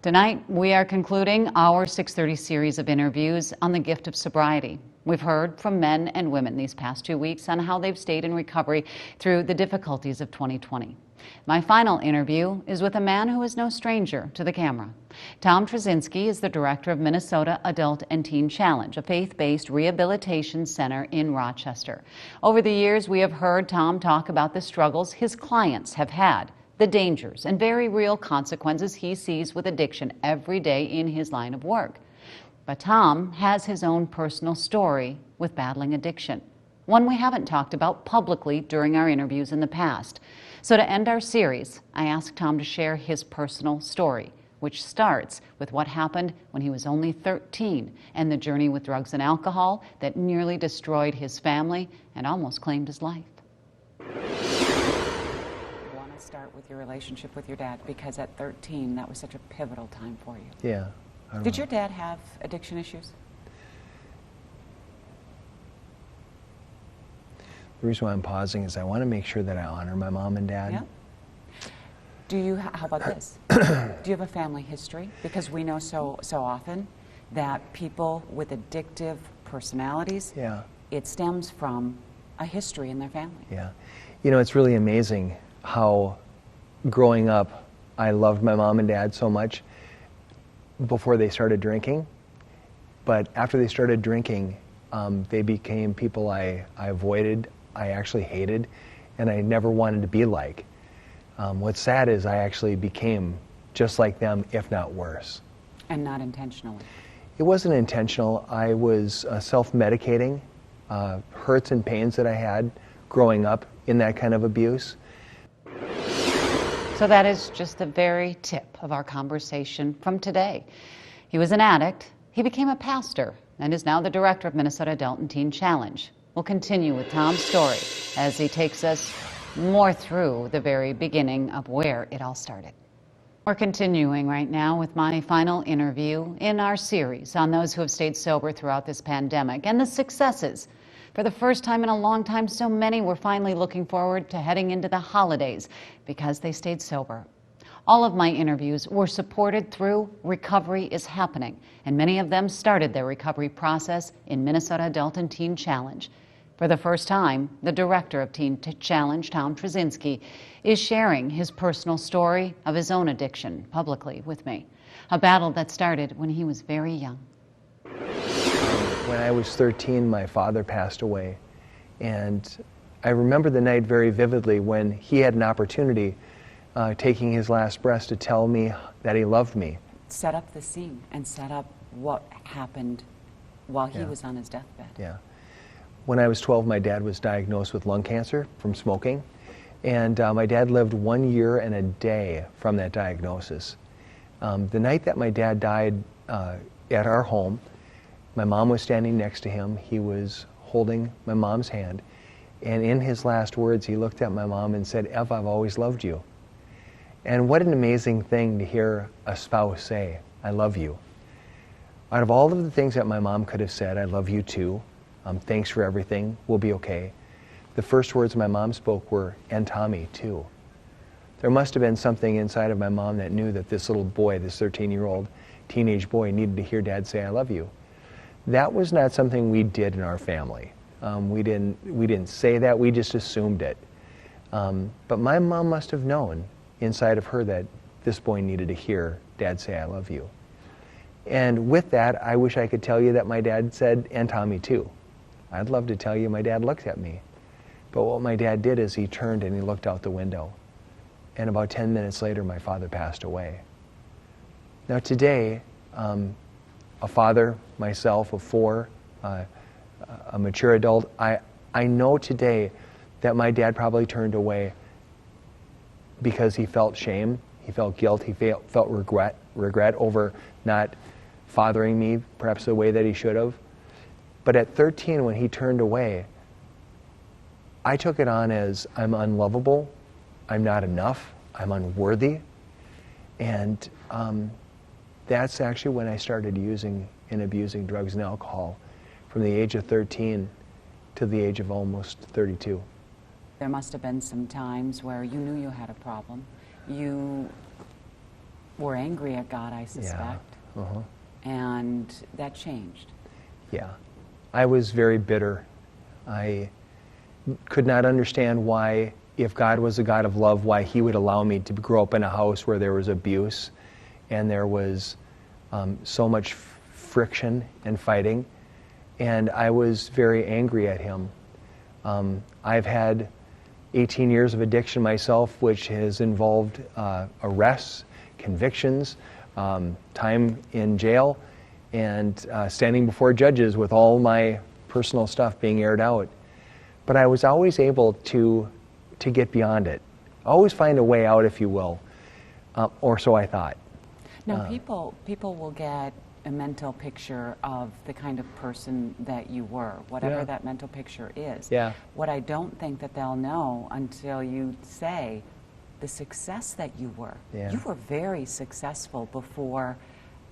Tonight, we are concluding our 6:30 series of interviews on the gift of sobriety. We've heard from men and women these past 2 weeks on how they've stayed in recovery through the difficulties of 2020. My final interview is with a man who is no stranger to the camera. Tom Truszinski is the director of Minnesota Adult and Teen Challenge, a faith-based rehabilitation center in Rochester. Over the years, we have heard Tom talk about the struggles his clients have had, the dangers and very real consequences he sees with addiction every day in his line of work. But Tom has his own personal story with battling addiction, one we haven't talked about publicly during our interviews in the past. So to end our series, I asked Tom to share his personal story, which starts with what happened when he was only 13 and the journey with drugs and alcohol that nearly destroyed his family and almost claimed his life. Start with your relationship with your dad, because at 13 that was such a pivotal time for you. Yeah. Did your dad have addiction issues? The reason why I'm pausing is I want to make sure that I honor my mom and dad. Yeah. Do you, how about this? Do you have a family history? Because we know so often that people with addictive personalities, it stems from a history in their family. Yeah. You know, it's really amazing how growing up I loved my mom and dad so much before they started drinking, but after they started drinking, they became people I avoided, I actually hated, and I never wanted to be like. What's sad is I actually became just like them, if not worse. And not intentionally? It wasn't intentional. I was self-medicating hurts and pains that I had growing up in that kind of abuse. So that is just the very tip of our conversation from today. He was an addict, he became a pastor, and is now the director of Minnesota Adult and Teen Challenge. We'll continue with Tom's story as he takes us more through the very beginning of where it all started. We're continuing right now with my final interview in our series on those who have stayed sober throughout this pandemic and the successes. For the first time in a long time, so many were finally looking forward to heading into the holidays because they stayed sober. All of my interviews were supported through Recovery is Happening, and many of them started their recovery process in Minnesota Adult and Teen Challenge. For the first time, the director of Teen Challenge, Tom Truszinski, is sharing his personal story of his own addiction publicly with me, a battle that started when he was very young. When I was 13, my father passed away, and I remember the night very vividly when he had an opportunity, taking his last breath, to tell me that he loved me. Set up the scene and set up what happened while he was on his deathbed. Yeah. When I was 12, my dad was diagnosed with lung cancer from smoking, and my dad lived 1 year and a day from that diagnosis. The night that my dad died at our home, my mom was standing next to him. He was holding my mom's hand, and in his last words, he looked at my mom and said, "Ev, I've always loved you." And what an amazing thing to hear a spouse say, "I love you." Out of all of the things that my mom could have said, "I love you too, thanks for everything, we'll be okay," the first words my mom spoke were, "And Tommy too." There must have been something inside of my mom that knew that this little boy, this 13-year-old teenage boy, needed to hear Dad say, "I love you." That was not something we did in our family. We didn't say that, we just assumed it. But my mom must have known inside of her that this boy needed to hear Dad say, "I love you." And with that, I wish I could tell you that my dad said, "And Tommy too." I'd love to tell you my dad looked at me. But what my dad did is he turned and he looked out the window. And about 10 minutes later, my father passed away. Now today, a father, myself, of 4, a mature adult, I know today that my dad probably turned away because he felt shame, he felt guilt, he felt regret over not fathering me perhaps the way that he should have. But at 13, when he turned away, I took it on as I'm unlovable, I'm not enough, I'm unworthy, and that's actually when I started using and abusing drugs and alcohol, from the age of 13 to the age of almost 32. There must have been some times where you knew you had a problem. You were angry at God, I suspect. Yeah. And that changed. Yeah. I was very bitter. I could not understand why, if God was a God of love, why He would allow me to grow up in a house where there was abuse and there was so much friction and fighting. And I was very angry at Him. I've had 18 years of addiction myself, which has involved arrests, convictions, time in jail, and standing before judges with all my personal stuff being aired out. But I was always able to get beyond it. Always find a way out, if you will, or so I thought. Now, people will get a mental picture of the kind of person that you were, whatever that mental picture is. Yeah. What I don't think that they'll know until you say the success that you were. Yeah. You were very successful before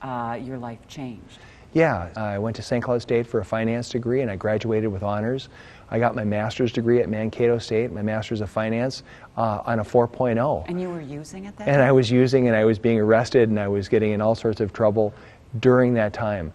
your life changed. Yeah, I went to St. Cloud State for a finance degree and I graduated with honors. I got my master's degree at Mankato State, my master's of finance, on a 4.0. And you were using it that And time? I was using, and I was being arrested, and I was getting in all sorts of trouble during that time.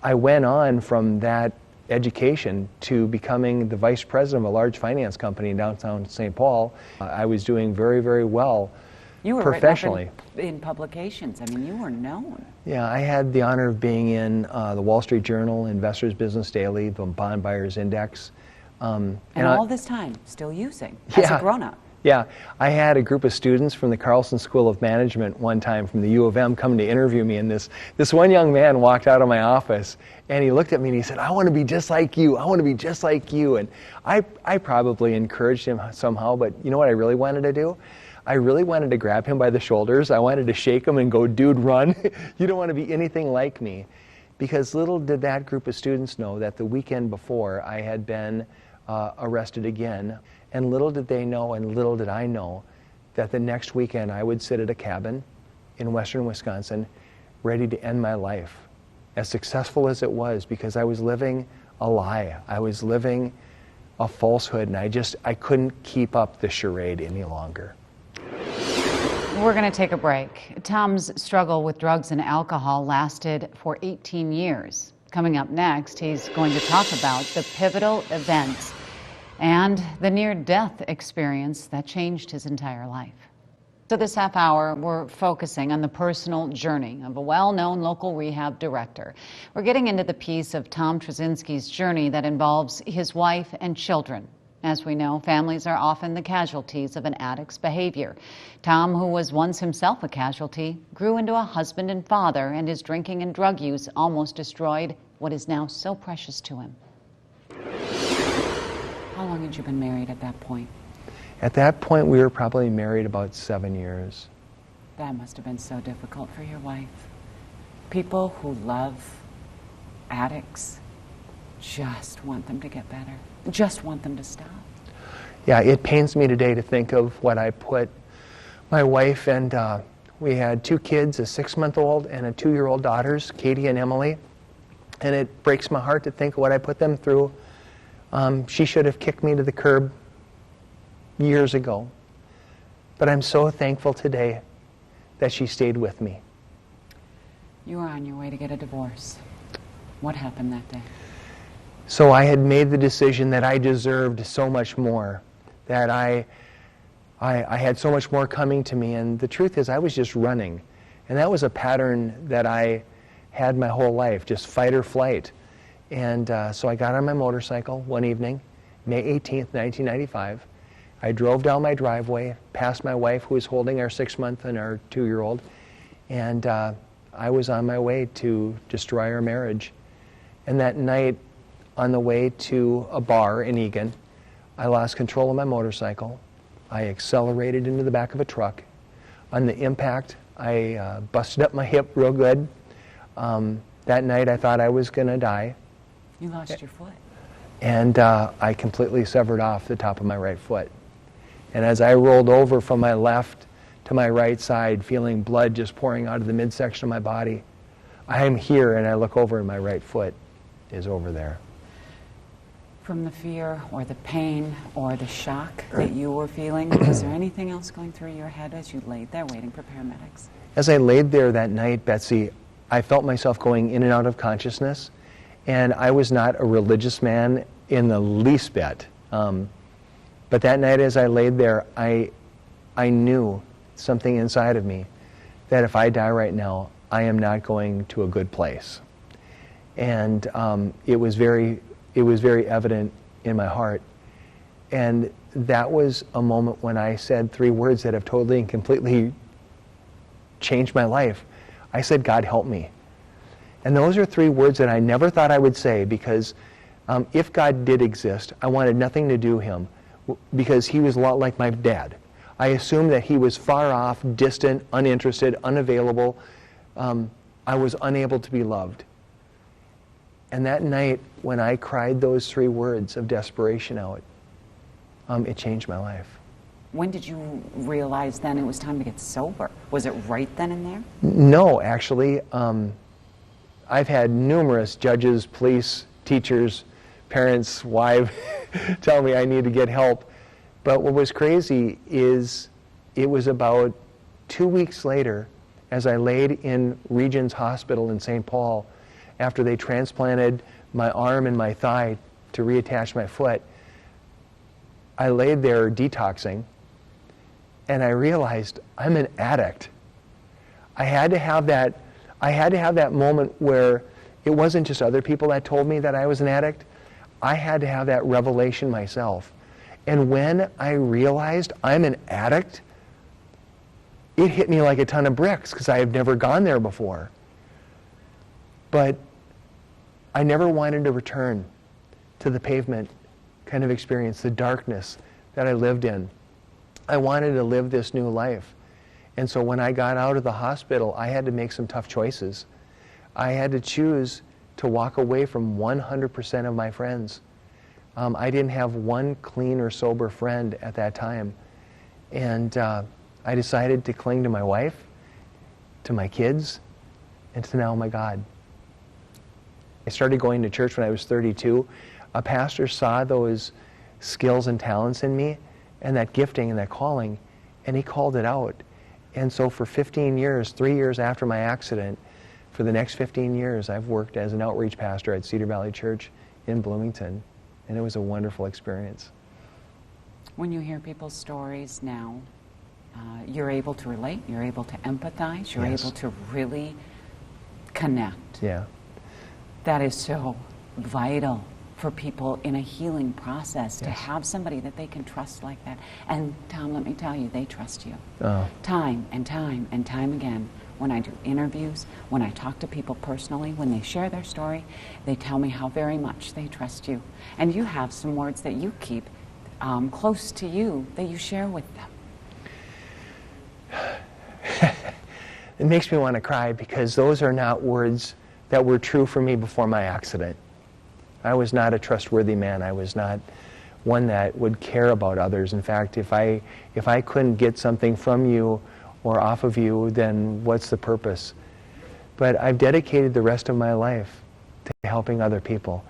I went on from that education to becoming the vice president of a large finance company in downtown St. Paul. I was doing very, very well You were professionally. written up in publications. I mean, you were known. Yeah, I had the honor of being in the Wall Street Journal, Investors Business Daily, the Bond Buyers Index. And all this time, still using, as a Yeah. grown-up. Yeah, I had a group of students from the Carlson School of Management one time from the U of M come to interview me, and this one young man walked out of my office and he looked at me and he said, "I want to be just like you, I want to be just like you." And I probably encouraged him somehow, but you know what I really wanted to do? I really wanted to grab him by the shoulders. I wanted to shake him and go, "Dude, run. You don't want to be anything like me." Because little did that group of students know that the weekend before I had been arrested again. And little did they know, and little did I know, that the next weekend I would sit at a cabin in western Wisconsin, ready to end my life. As successful as it was, because I was living a lie. I was living a falsehood, and I couldn't keep up the charade any longer. We're going to take a break. Tom's struggle with drugs and alcohol lasted for 18 years. Coming up next, he's going to talk about the pivotal events and the near-death experience that changed his entire life. So this half hour, we're focusing on the personal journey of a well-known local rehab director. We're getting into the piece of Tom Truszinski's journey that involves his wife and children. As we know, families are often the casualties of an addict's behavior. Tom, who was once himself a casualty, grew into a husband and father, and his drinking and drug use almost destroyed what is now so precious to him. How long had you been married at that point? At that point, we were probably married about 7 years. That must have been so difficult for your wife. People who love addicts just want them to get better, just want them to stop. Yeah, it pains me today to think of what I put my wife and we had 2 kids, a 6-month-old and a 2-year-old daughters, Katie and Emily. And it breaks my heart to think of what I put them through. She should have kicked me to the curb years ago. But I'm so thankful today that she stayed with me. You were on your way to get a divorce. What happened that day? So I had made the decision that I deserved so much more, that I had so much more coming to me, and the truth is I was just running. And that was a pattern that I had my whole life, just fight or flight. And so I got on my motorcycle one evening, May 18th, 1995. I drove down my driveway, past my wife who was holding our 6-month and our 2-year-old, and I was on my way to destroy our marriage. And that night, on the way to a bar in Eagan, I lost control of my motorcycle. I accelerated into the back of a truck. On the impact, I busted up my hip real good. That night, I thought I was going to die. You lost your foot. And I completely severed off the top of my right foot. And as I rolled over from my left to my right side, feeling blood just pouring out of the midsection of my body, I am here, and I look over and my right foot is over there. From the fear or the pain or the shock that you were feeling, was there anything else going through your head as you laid there waiting for paramedics? As I laid there that night, Betsy, I felt myself going in and out of consciousness, and I was not a religious man in the least bit. But that night as I laid there, I knew something inside of me that if I die right now, I am not going to a good place. And it was very evident in my heart. And that was a moment when I said 3 words that have totally and completely changed my life. I said, "God, help me." And those are 3 words that I never thought I would say, because if God did exist, I wanted nothing to do with him, because he was a lot like my dad. I assumed that he was far off, distant, uninterested, unavailable. I was unable to be loved. And that night, when I cried those 3 words of desperation out, it changed my life. When did you realize then it was time to get sober? Was it right then and there? No, actually. I've had numerous judges, police, teachers, parents, wives tell me I need to get help. But what was crazy is it was about 2 weeks later, as I laid in Regions Hospital in St. Paul, after they transplanted my arm and my thigh to reattach my foot, I laid there detoxing, and I realized I'm an addict. I had to have that moment where it wasn't just other people that told me that I was an addict. I had to have that revelation myself. And when I realized I'm an addict, it hit me like a ton of bricks, because I have never gone there before. But I never wanted to return to the pavement kind of experience, the darkness that I lived in. I wanted to live this new life. And so when I got out of the hospital, I had to make some tough choices. I had to choose to walk away from 100% of my friends. I didn't have one clean or sober friend at that time. And I decided to cling to my wife, to my kids, and to now my God. I started going to church when I was 32. A pastor saw those skills and talents in me, and that gifting and that calling, and he called it out. And so for 15 years, 3 years after my accident, for the next 15 years, I've worked as an outreach pastor at Cedar Valley Church in Bloomington, and it was a wonderful experience. When you hear people's stories now, you're able to relate, you're able to empathize, you're Yes. able to really connect. Yeah. That is so vital for people in a healing process, to Yes. have somebody that they can trust like that. And Tom, let me tell you, they trust you. Oh. Time and time and time again, when I do interviews, when I talk to people personally, when they share their story, they tell me how very much they trust you. And you have some words that you keep close to you that you share with them. It makes me want to cry, because those are not words that were true for me before my accident. I was not a trustworthy man. I was not one that would care about others. In fact, if I couldn't get something from you or off of you, then what's the purpose? But I've dedicated the rest of my life to helping other people.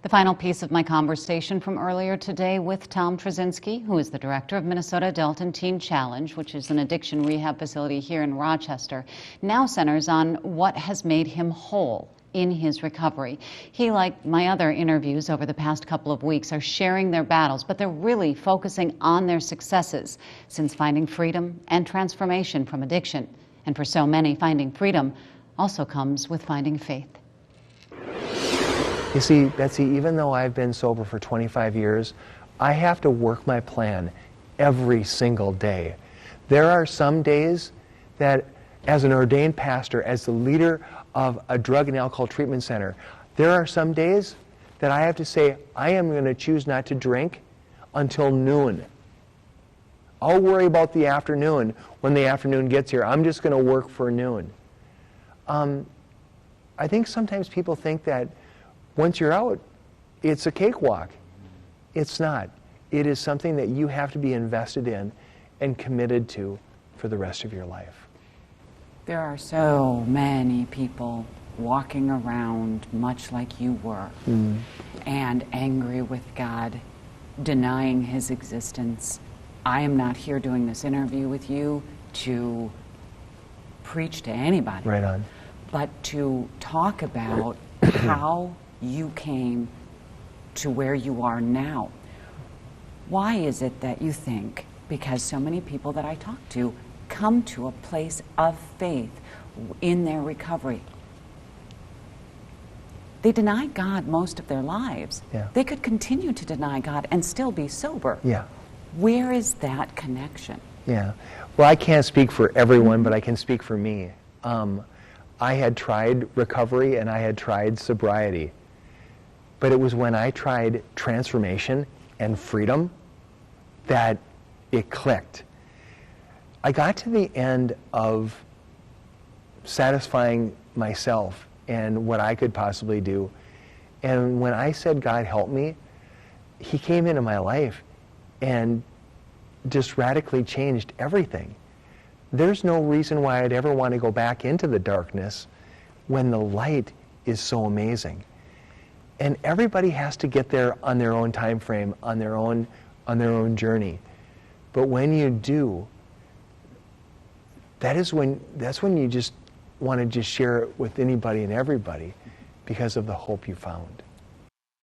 The final piece of my conversation from earlier today with Tom Truszinski, who is the director of Minnesota Delton Teen Challenge, which is an addiction rehab facility here in Rochester, now centers on what has made him whole in his recovery. He, like my other interviews over the past couple of weeks, are sharing their battles, but they're really focusing on their successes since finding freedom and transformation from addiction. And for so many, finding freedom also comes with finding faith. You see, Betsy, even though I've been sober for 25 years, I have to work my plan every single day. There are some days that, as an ordained pastor, as the leader of a drug and alcohol treatment center, there are some days that I have to say, I am going to choose not to drink until noon. I'll worry about the afternoon when the afternoon gets here. I'm just going to work for noon. I think sometimes people think that once you're out, it's a cakewalk. It's not. It is something that you have to be invested in and committed to for the rest of your life. There are so many people walking around much like you were, and angry with God, denying his existence. I am not here doing this interview with you to preach to anybody. Right on. But to talk about how you came to where you are now. Why is it that you think, because so many people that I talk to come to a place of faith in their recovery, they deny God most of their lives. Yeah. They could continue to deny God and still be sober. Yeah. Where is that connection? Yeah. Well, I can't speak for everyone, but I can speak for me. I had tried recovery and I had tried sobriety. But it was when I tried transformation and freedom that it clicked. I got to the end of satisfying myself and what I could possibly do. And when I said, God help me, He came into my life and just radically changed everything. There's no reason why I'd ever want to go back into the darkness when the light is so amazing. And everybody has to get there on their own time frame, on their own journey. But when you do, that's when you just want to just share it with anybody and everybody because of the hope you found.